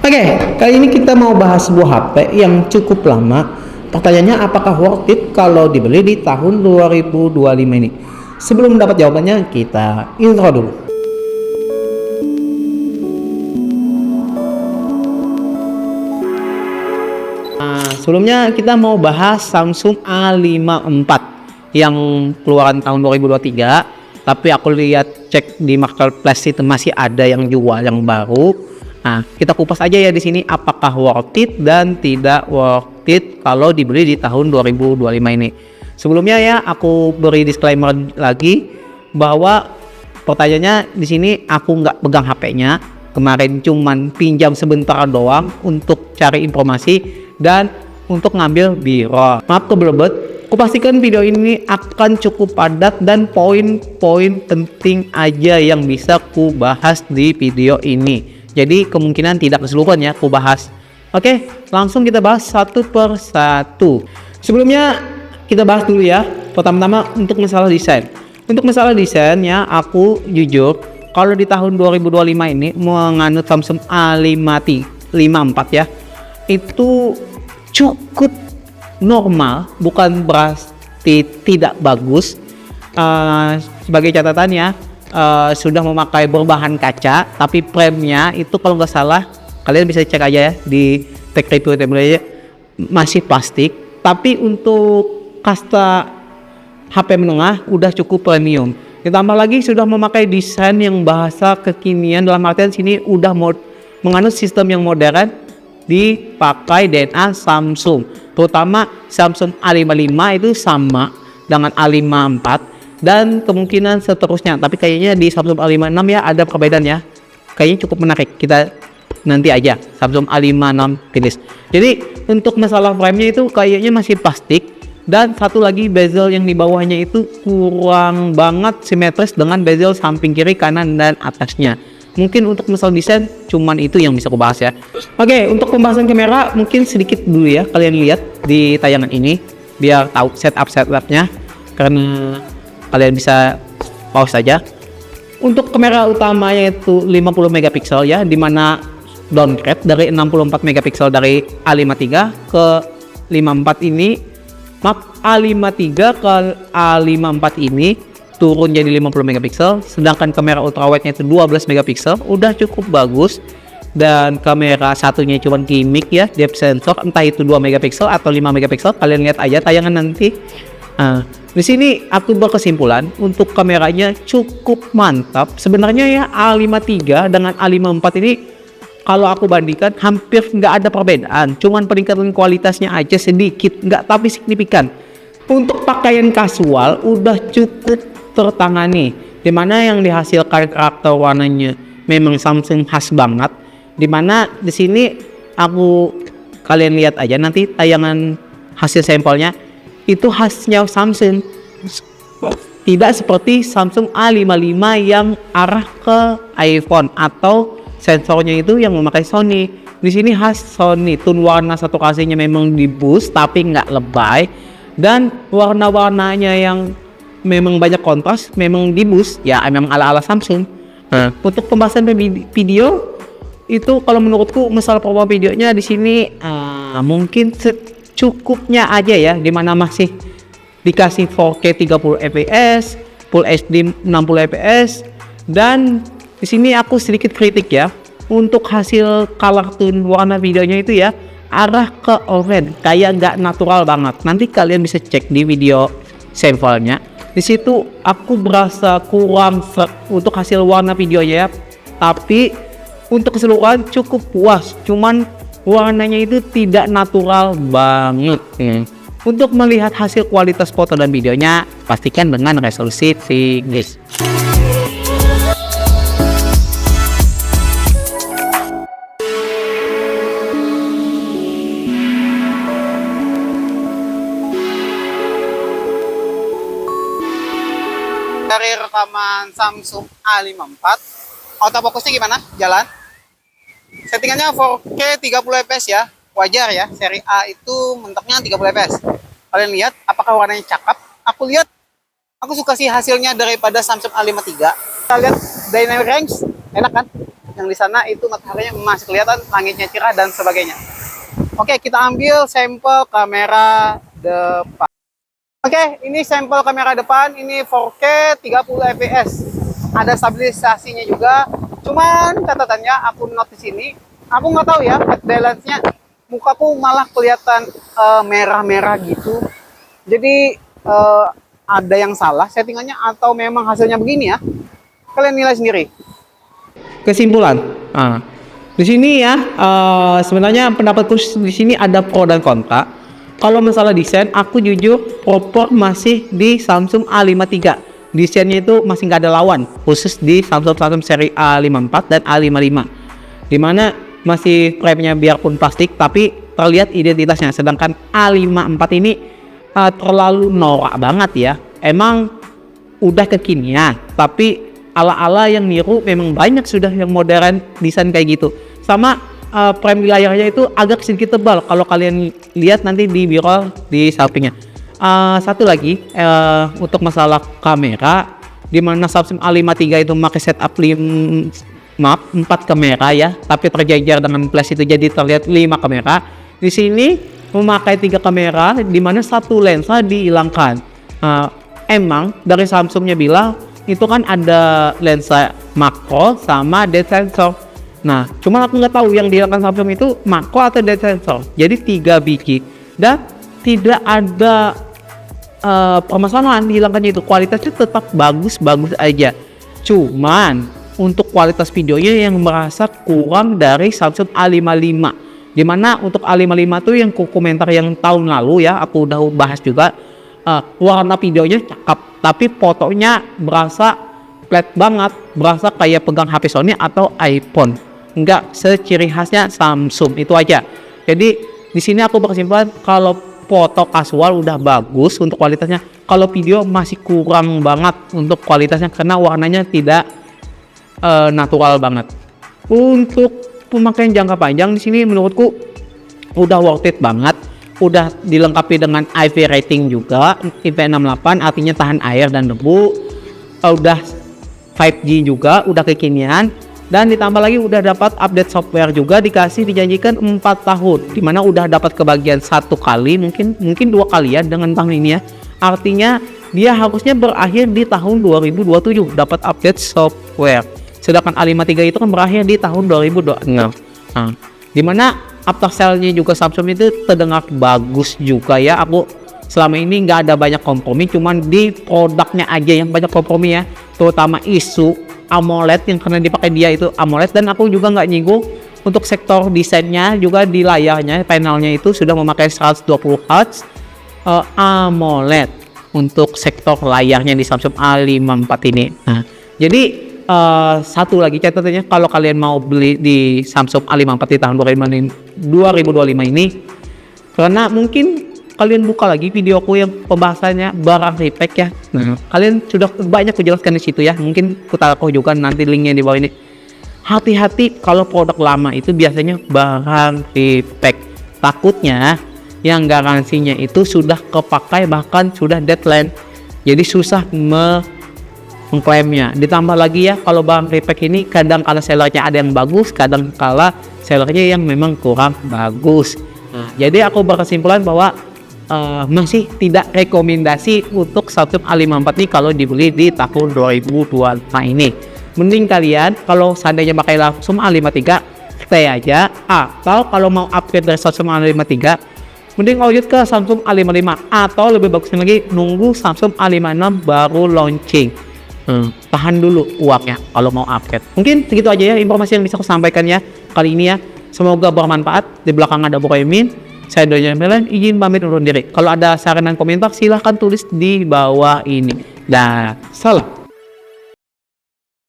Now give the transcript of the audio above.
Oke, kali ini kita mau bahas sebuah HP yang cukup lama. Pertanyaannya, apakah worth it kalau dibeli di tahun 2025 ini? Sebelum dapat jawabannya, kita intro dulu. Sebelumnya kita mau bahas Samsung A54 yang keluaran tahun 2023, tapi aku lihat cek di marketplace itu masih ada yang jual yang baru. Nah, kita kupas aja ya di sini apakah worth it dan tidak worth it kalau dibeli di tahun 2025 ini. Sebelumnya ya, aku beri disclaimer lagi bahwa pertanyaannya di sini aku nggak pegang HP-nya. Kemarin cuman pinjam sebentar doang untuk cari informasi dan untuk ngambil biro. Maaf kebelebet, kupastikan video ini akan cukup padat dan poin-poin penting aja yang bisa ku bahas di video ini. Jadi kemungkinan tidak keseluruhan ya ku bahas. Oke, langsung kita bahas satu per satu. Sebelumnya kita bahas dulu ya. Pertama-tama untuk masalah desain. Untuk masalah desainnya aku jujur kalau di tahun 2025 ini menganut Samsung A54 ya, itu cukup normal, bukan berarti tidak bagus. Sebagai catatannya, sudah memakai berbahan kaca, tapi frame-nya itu kalau nggak salah, kalian bisa cek aja ya di tag review template, masih plastik. Tapi untuk kasta HP menengah udah cukup premium. Ditambah lagi sudah memakai desain yang bahasa kekinian, dalam artian sini udah menganut sistem yang modern, dipakai DNA Samsung, terutama Samsung A55 itu sama dengan A54 dan kemungkinan seterusnya. Tapi kayaknya di Samsung A56 ya ada perbedaan ya, kayaknya cukup menarik, kita nanti aja Samsung A56 finish. Jadi untuk masalah frame-nya itu kayaknya masih plastik, dan satu lagi bezel yang di bawahnya itu kurang banget simetris dengan bezel samping kiri, kanan, dan atasnya. Mungkin untuk masalah desain cuman itu yang bisa aku bahas ya. Oke, untuk pembahasan kamera mungkin sedikit dulu ya, kalian lihat di tayangan ini biar tahu setupnya, karena kalian bisa pause saja. Untuk kamera utamanya itu 50 megapiksel ya, dimana downgrade dari 64 megapiksel dari A53 ke 54 ini. A53 ke A54 ini turun jadi 50 megapiksel, sedangkan kamera ultrawide-nya itu 12 megapiksel, udah cukup bagus. Dan kamera satunya cuma gimmick ya, depth sensor, entah itu 2 megapiksel atau 5 megapiksel, kalian lihat aja tayangan nanti. Di sini aku berkesimpulan untuk kameranya cukup mantap. Sebenarnya ya A53 dengan A54 ini kalau aku bandingkan hampir nggak ada perbedaan, cuman peningkatan kualitasnya aja sedikit, nggak tapi signifikan. Untuk pakaian kasual udah cukup tertangani, dimana yang dihasilkan karakter warnanya memang Samsung khas banget. Dimana di sini kalian lihat aja nanti tayangan hasil sampelnya, itu khasnya Samsung, tidak seperti Samsung A55 yang arah ke iPhone atau sensornya itu yang memakai Sony. Di sini khas Sony, tone warna 1K-nya memang di boost tapi nggak lebay, dan warna-warnanya yang memang banyak kontras memang di boost ya, memang ala-ala Samsung. Untuk pembahasan video itu kalau menurutku masalah performa videonya di sini mungkin secukupnya aja ya, dimana masih dikasih 4K 30 fps, Full HD 60 fps, dan di sini aku sedikit kritik ya, untuk hasil color tone warna videonya itu ya arah ke orange, kayak nggak natural banget. Nanti kalian bisa cek di video sampelnya. Di situ aku berasa kurang untuk hasil warna videonya ya. Tapi untuk keseluruhan cukup puas. Cuman warnanya itu tidak natural banget ya. Untuk melihat hasil kualitas foto dan videonya, pastikan dengan resolusi tinggi. Dari rekaman Samsung A54, autofocusnya gimana? Jalan. Settingannya 4K 30 fps ya, wajar ya, seri A itu mentoknya 30 fps. Kalian lihat apakah warnanya cakep? Aku suka sih hasilnya daripada Samsung A53. Kita lihat dynamic range, enak kan? yang di sana itu mataharinya masih kelihatan, langitnya cerah dan sebagainya. Oke, kita ambil sampel kamera depan. Oke, ini sampel kamera depan, ini 4K 30 fps. Ada stabilisasinya juga. Cuman catatannya aku notice ini, aku nggak tahu ya, white balance-nya mukaku malah kelihatan merah-merah gitu. Jadi ada yang salah settingannya atau memang hasilnya begini ya? Kalian nilai sendiri. Kesimpulan, di sini ya sebenarnya pendapatku di sini ada pro dan kontra. Kalau masalah desain, aku jujur proper masih di Samsung A53. Desainnya itu masih nggak ada lawan, khusus di Samsung seri A54 dan A55. Dimana masih frame-nya biarpun plastik, tapi terlihat identitasnya. Sedangkan A54 ini terlalu norak banget ya. Emang udah kekinian, tapi ala-ala yang niru memang banyak sudah yang modern desain kayak gitu. Sama frame di layarnya itu agak sedikit tebal kalau kalian lihat nanti di b-roll di sampingnya. Satu lagi untuk masalah kamera, di mana Samsung A53 itu memakai setup 4 kamera ya, tapi terjajar dengan flash itu jadi terlihat 5 kamera. Di sini memakai 3 kamera, di mana satu lensa dihilangkan. Emang dari Samsungnya bilang itu kan ada lensa makro sama depth sensor. Nah, cuma aku nggak tahu yang dihilangkan Samsung itu makro atau depth sensor. Jadi 3 biji dan tidak ada permasalahan dihilangkannya itu. Kualitasnya tetap bagus-bagus aja. Cuman untuk kualitas videonya yang merasa kurang dari Samsung A55. Dimana untuk A55 tuh yang komentar yang tahun lalu ya, aku udah bahas juga, warna videonya cakep, tapi fotonya berasa flat banget, berasa kayak pegang HP Sony atau iPhone. Enggak seciri khasnya Samsung, itu aja. Jadi di sini aku berkesimpulan kalau foto kasual udah bagus untuk kualitasnya, kalau video masih kurang banget untuk kualitasnya karena warnanya tidak natural banget. Untuk pemakaian jangka panjang di sini menurutku udah worth it banget. Udah dilengkapi dengan IV rating juga, IP68 artinya tahan air dan debu. Udah 5G juga, udah kekinian. Dan ditambah lagi udah dapat update software juga, dikasih dijanjikan 4 tahun, dimana udah dapat kebagian 1 kali, mungkin 2 kali ya dengan tahun ini ya. Artinya dia harusnya berakhir di tahun 2027 dapat update software. Sedangkan A53 itu kan berakhir di tahun 2026. Nah, dimana aftersale-nya juga Samsung itu terdengar bagus juga ya. Aku selama ini nggak ada banyak kompromi, cuman di produknya aja yang banyak kompromi ya, terutama isu AMOLED yang karena dipakai dia itu AMOLED. Dan aku juga nggak nyinggung untuk sektor desainnya juga, di layarnya panelnya itu sudah memakai 120 Hz AMOLED untuk sektor layarnya di Samsung A54 ini. Nah, jadi satu lagi catatannya, kalau kalian mau beli di Samsung A54 di tahun 2025 ini, karena mungkin kalian buka lagi videoku yang pembahasannya barang repack ya. Nah, kalian sudah banyak kujelaskan di situ ya. Mungkin ku taruh juga nanti linknya di bawah ini. Hati-hati kalau produk lama itu biasanya barang repack. Takutnya yang garansinya itu sudah kepakai, bahkan sudah deadline. Jadi susah mengklaimnya. Ditambah lagi ya, kalau barang repack ini kadang kala sellernya ada yang bagus, kadang kala sellernya yang memang kurang bagus. Nah, jadi aku berkesimpulan bahwa masih tidak rekomendasi untuk Samsung A54 ini kalau dibeli di tahun 2025 ini. Mending kalian kalau seandainya pakai langsung A53 stay aja, atau kalau mau upgrade dari Samsung A53 mending lanjut ke Samsung A55, atau lebih bagusnya lagi nunggu Samsung A56 baru launching. Tahan dulu uangnya kalau mau upgrade. Mungkin segitu aja ya informasi yang bisa aku sampaikan ya kali ini ya. Semoga bermanfaat. Di belakang ada Bokoemin. Saya Donya Melan, izin pamit undur diri. Kalau ada saran dan komentar silahkan tulis di bawah ini. Dan salam.